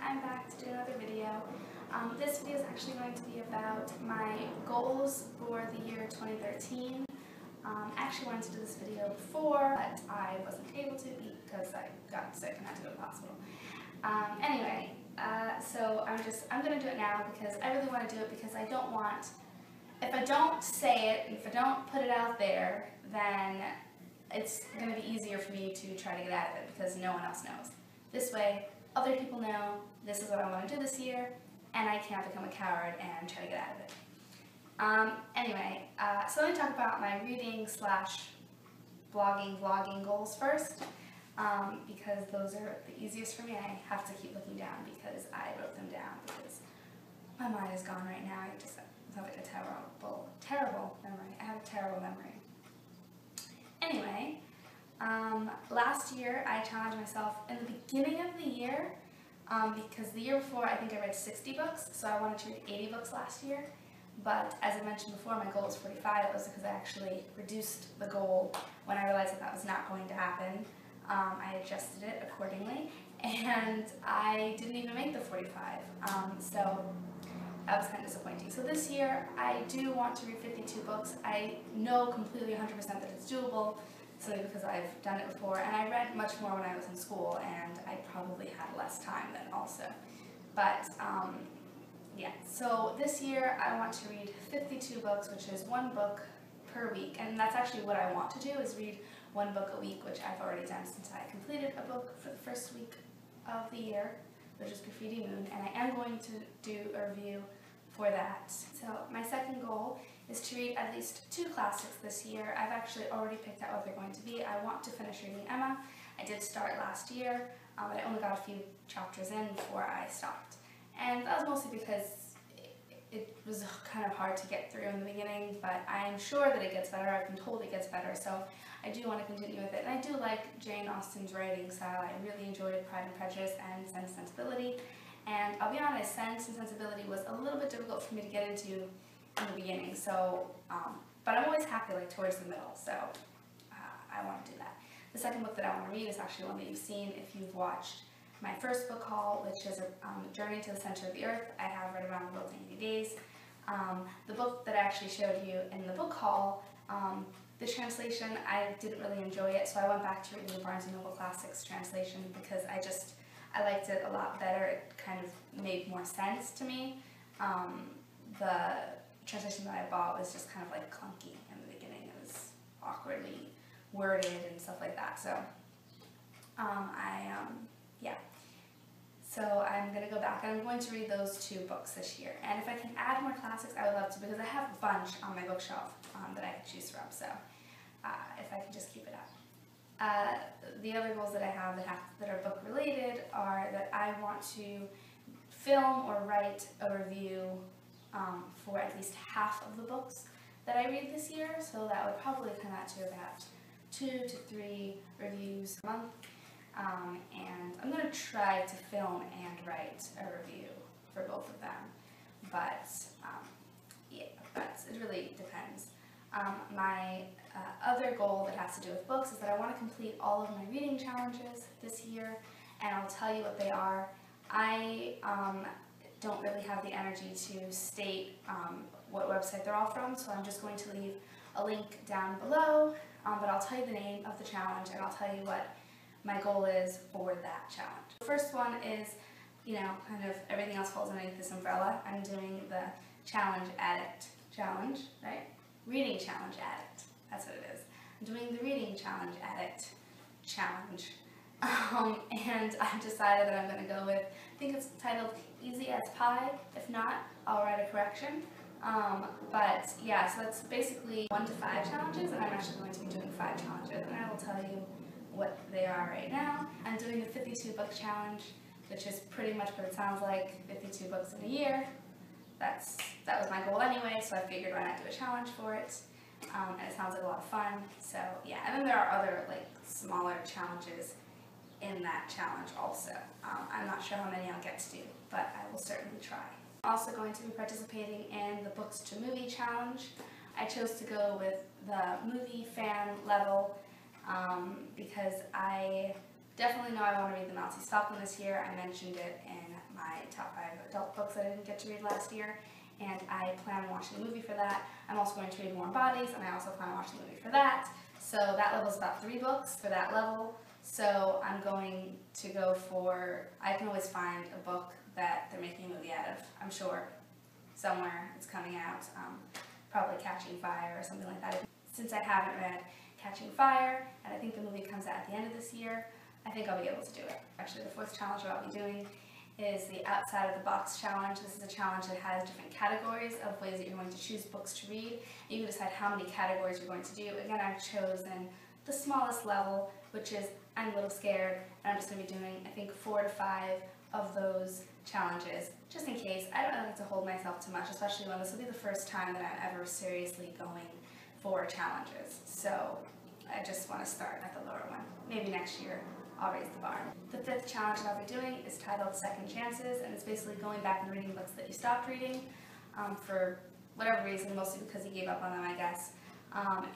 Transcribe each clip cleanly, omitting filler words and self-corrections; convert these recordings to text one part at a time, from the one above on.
I'm back to do another video. This video is actually going to be about my goals for the year 2013. I actually wanted to do this video before, but I wasn't able to because I got sick and had to go to the hospital. So I'm going to do it now because I really want to do it because I don't want, if I don't say it, if I don't put it out there, then it's going to be easier for me to try to get out of it because no one else knows. This way, other people know this is what I want to do this year, and I can't become a coward and try to get out of it. So let me talk about my reading / vlogging goals first, because those are the easiest for me. I have to keep looking down because I wrote them down because my mind is gone right now. I just have like a terrible memory. I have a terrible memory. Anyway, last year I challenged myself in the beginning of the year, because the year before I think I read 60 books, so I wanted to read 80 books last year. But as I mentioned before, my goal was 45. It was because I actually reduced the goal when I realized that that was not going to happen. I adjusted it accordingly, and I didn't even make the 45. So that was kind of disappointing. So this year, I do want to read 52 books. I know completely 100% that it's doable, simply because I've done it before, and I read much more when I was in school, and I probably had less time then also. But yeah, so this year I want to read 52 books, which is one book per week, and that's actually what I want to do, is read one book a week, which I've already done since I completed a book for the first week of the year, which is Graffiti Moon, and I am going to do a review for that. So my second goal is to read at least 2 classics this year. I've actually already picked out what they're going to be. I want to finish reading Emma. I did start last year, but I only got a few chapters in before I stopped. And that was mostly because it was kind of hard to get through in the beginning, but I'm sure that it gets better. I've been told it gets better, so I do want to continue with it. And I do like Jane Austen's writing style. I really enjoyed Pride and Prejudice and Sense and Sensibility. And I'll be honest, Sense and Sensibility was a little bit difficult for me to get into in the beginning, so, but I'm always happy like towards the middle, so I want to do that. The second book that I want to read is actually one that you've seen if you've watched my first book haul, which is Journey to the Center of the Earth. I have read Around the World in 80 Days. The book that I actually showed you in the book haul, the translation, I didn't really enjoy it, so I went back to reading the Barnes & Noble Classics translation because I liked it a lot better. It kind of made more sense to me. The translation that I bought was just kind of like clunky in the beginning. It was awkwardly worded and stuff like that, so yeah. So I'm going to go back and I'm going to read those 2 books this year. And if I can add more classics, I would love to, because I have a bunch on my bookshelf that I can choose from, so if I can just keep it up. The other goals that I have that are book related are that I want to film or write a review for at least half of the books that I read this year, so that would probably come out to about 2 to 3 reviews a month. And I'm going to try to film and write a review for both of them, but yeah, it really depends. My other goal that has to do with books is that I want to complete all of my reading challenges this year, and I'll tell you what they are. I don't really have the energy to state what website they're all from, so I'm just going to leave a link down below, but I'll tell you the name of the challenge, and I'll tell you what my goal is for that challenge. The first one is, kind of everything else falls underneath this umbrella. I'm doing the Challenge Addict Challenge, right? Reading Challenge Addict, that's what it is. I'm doing the Reading Challenge Addict Challenge. And I've decided that I'm going to go with, I think it's titled Easy as Pie. If not, I'll write a correction. But yeah, so that's basically 1 to 5 challenges, and I'm actually going to be doing 5 challenges, and I will tell you what they are right now. I'm doing the 52 book challenge, which is pretty much what it sounds like, 52 books in a year. That was my goal anyway, so I figured why not do a challenge for it. And it sounds like a lot of fun, so yeah. And then there are other like smaller challenges in that challenge also. I'm not sure how many I'll get to do, but I will certainly try. I'm also going to be participating in the Books to Movie challenge. I chose to go with the movie fan level because I definitely know I want to read The Maltese Falcon this year. I mentioned it in my top 5 adult books that I didn't get to read last year, and I plan on watching the movie for that. I'm also going to read Warm Bodies, and I also plan on watching the movie for that. So that level is about 3 books for that level. So I'm going to go for, I can always find a book that they're making a movie out of. I'm sure somewhere it's coming out, probably Catching Fire or something like that. Since I haven't read Catching Fire, and I think the movie comes out at the end of this year, I think I'll be able to do it. Actually, the 4th challenge I'll be doing is the Outside of the Box challenge. This is a challenge that has different categories of ways that you're going to choose books to read. You can decide how many categories you're going to do. Again, I've chosen the smallest level, which is I'm a little scared, and I'm just going to be doing, I think, 4 to 5 of those challenges, just in case. I don't like to hold myself too much, especially when this will be the first time that I'm ever seriously going for challenges. So I just want to start at the lower one. Maybe next year I'll raise the bar. The 5th challenge that I'll be doing is titled Second Chances, and it's basically going back and reading books that you stopped reading for whatever reason, mostly because you gave up on them, I guess.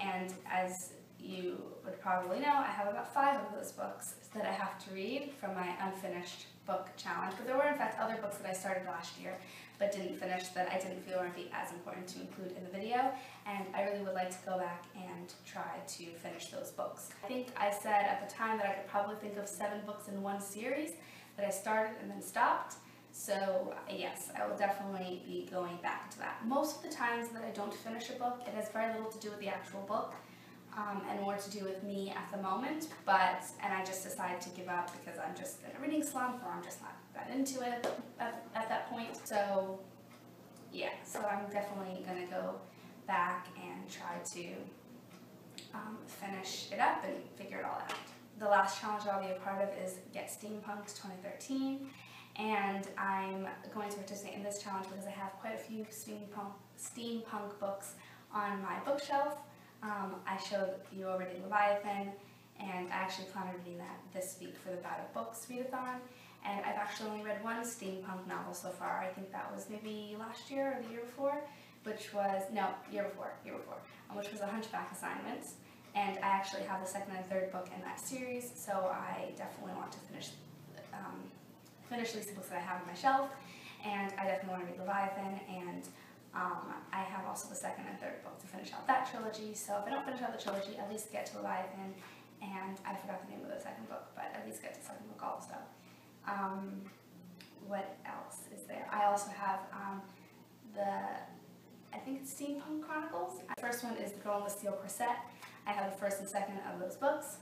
And as you would probably know, I have about 5 of those books that I have to read from my unfinished book challenge. But there were in fact other books that I started last year but didn't finish that I didn't feel would be as important to include in the video, and I really would like to go back and try to finish those books. I think I said at the time that I could probably think of 7 books in one series that I started and then stopped. So yes, I will definitely be going back to that. Most of the times that I don't finish a book, it has very little to do with the actual book, and more to do with me at the moment, and I just decided to give up because I'm just in a reading slump, or I'm just not that into it at that point. So yeah, so I'm definitely going to go back and try to finish it up and figure it all out. The last challenge I'll be a part of is Get Steampunked 2013, and I'm going to participate in this challenge because I have quite a few steampunk books on my bookshelf. I showed you already Leviathan, and I actually plan on reading that this week for the Bad of Books readathon. And I've actually only read 1 steampunk novel so far. I think that was maybe last year or the year before, which was, no, year before, which was A Hunchback Assignment. And I actually have the 2nd and 3rd book in that series, so I definitely want to finish at least the books that I have on my shelf. And I definitely want to read Leviathan, and I have also the 2nd and 3rd book to finish out that trilogy. So if I don't finish out the trilogy, at least get to Leviathan, and I forgot the name of the 2nd book, but at least get to the 2nd book also. What else is there? I also have I think it's Steampunk Chronicles. The first one is The Girl in the Steel Corset. I have the 1st and 2nd of those books.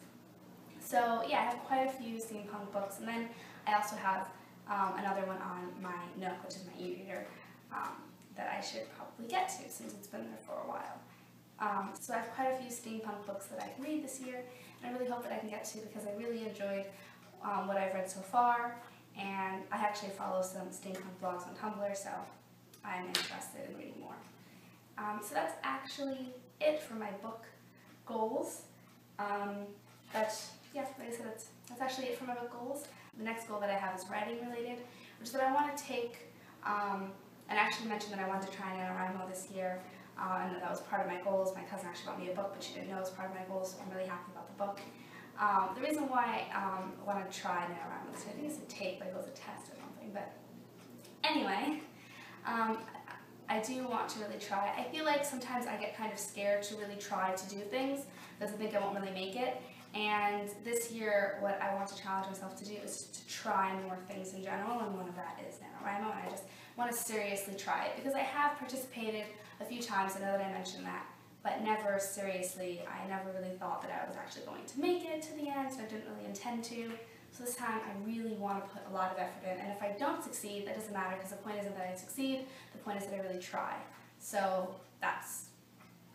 So yeah, I have quite a few steampunk books, and then I also have another one on my Nook, which is my e-reader, that I should probably get to since it's been there for a while. So I have quite a few steampunk books that I can read this year, and I really hope that I can get to because I really enjoyed what I've read so far, and I actually follow some steampunk blogs on Tumblr, so I'm interested in reading more. So that's actually it for my book goals. Yeah, like I said, that's actually it for my book goals. The next goal that I have is writing related, which is that I want to take, and I actually mentioned that I wanted to try NaNoWriMo this year, and that was part of my goals. My cousin actually bought me a book, but she didn't know it was part of my goals, so I'm really happy about the book. The reason why I want to try NaNoWriMo this year, I think it's a tape, like it was a test or something, but anyway, I do want to really try. I feel like sometimes I get kind of scared to really try to do things because I think I won't really make it. And this year, what I want to challenge myself to do is to try more things in general, and one of that is NaNoWriMo, and I just want to seriously try it because I have participated a few times. I know that I mentioned that, but never seriously. I never really thought that I was actually going to make it to the end, so I didn't really intend to. So this time I really want to put a lot of effort in, and if I don't succeed, that doesn't matter because the point isn't that I succeed, the point is that I really try. So that's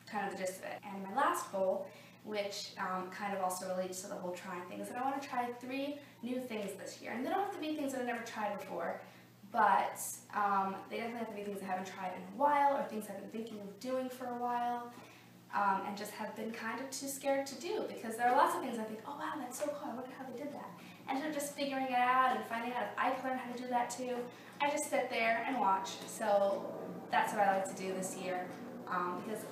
kind of the gist of it. And my last goal, which kind of also relates to the whole trying thing, is that I want to try 3 new things this year. And they don't have to be things that I've never tried before, but they definitely have to be things I haven't tried in a while, or things I've been thinking of doing for a while, and just have been kind of too scared to do, because there are lots of things I think, oh wow, that's so cool, I wonder how they did that. And so just figuring it out and finding out if I can learn how to do that too. I just sit there and watch. So that's what I like to do this year, because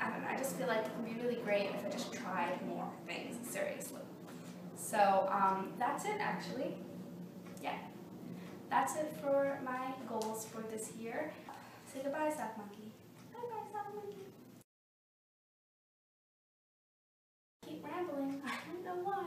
I don't know, I just feel like it can be really great if I just tried more things seriously. So that's it actually. Yeah, that's it for my goals for this year. Say goodbye, Sock Monkey. Bye-bye, Sock Monkey. Keep rambling. I don't know why.